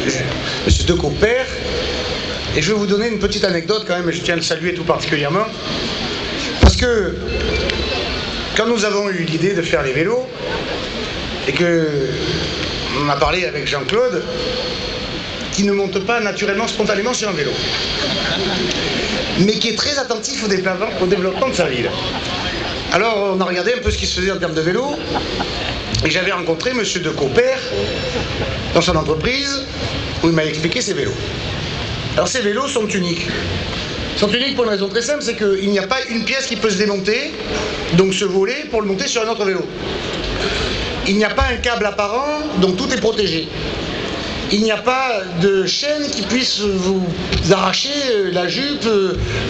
Monsieur Decaux-Père. Et je vais vous donner une petite anecdote quand même, et je tiens à le saluer tout particulièrement. Parce que quand nous avons eu l'idée de faire les vélos, et que on a parlé avec Jean-Claude, qui ne monte pas naturellement, spontanément sur un vélo, mais qui est très attentif au développement de sa ville. Alors on a regardé un peu ce qui se faisait en termes de vélo, et j'avais rencontré monsieur Decaux-Père dans son entreprise, où il m'a expliqué ses vélos. Alors ces vélos sont uniques. Ils sont uniques pour une raison très simple, c'est qu'il n'y a pas une pièce qui peut se démonter, donc se voler pour le monter sur un autre vélo. Il n'y a pas un câble apparent, donc tout est protégé. Il n'y a pas de chaîne qui puisse vous arracher la jupe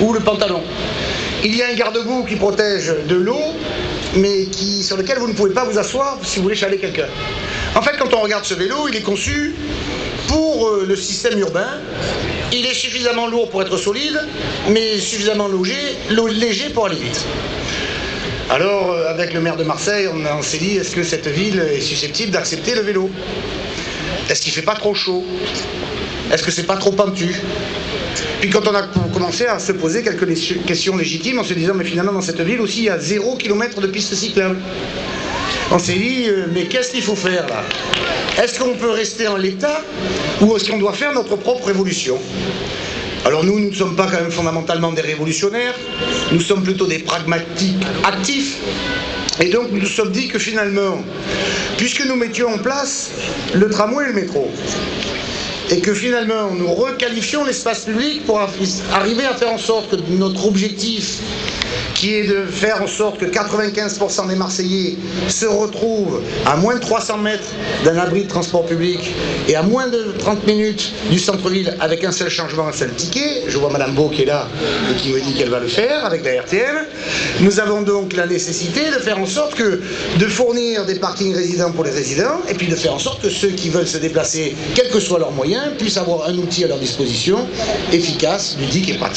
ou le pantalon. Il y a un garde-boue qui protège de l'eau, mais sur lequel vous ne pouvez pas vous asseoir si vous voulez chaler quelqu'un. En fait, quand on regarde ce vélo, il est conçu pour le système urbain. Il est suffisamment lourd pour être solide, mais suffisamment léger pour aller vite. Alors, avec le maire de Marseille, on s'est dit, est-ce que cette ville est susceptible d'accepter le vélo? Est-ce qu'il ne fait pas trop chaud? Est-ce que c'est pas trop pentu? Puis quand on a commencé à se poser quelques questions légitimes, en se disant, mais finalement dans cette ville aussi, il y a 0 km de pistes cyclables. On s'est dit, mais qu'est-ce qu'il faut faire là? Est-ce qu'on peut rester en l'état ou est-ce qu'on doit faire notre propre révolution? Alors nous ne sommes pas quand même fondamentalement des révolutionnaires, nous sommes plutôt des pragmatiques actifs. Et donc nous nous sommes dit que finalement, puisque nous mettions en place le tramway et le métro, et que finalement nous requalifions l'espace public pour arriver à faire en sorte que notre objectif, qui est de faire en sorte que 95% des Marseillais se retrouvent à moins de 300 mètres d'un abri de transport public et à moins de 30 minutes du centre-ville avec un seul changement, un seul ticket. Je vois Madame Beau qui est là et qui me dit qu'elle va le faire avec la RTM. Nous avons donc la nécessité de faire en sorte de fournir des parkings résidents pour les résidents et puis de faire en sorte que ceux qui veulent se déplacer, quels que soient leurs moyens, puissent avoir un outil à leur disposition efficace, ludique et pratique.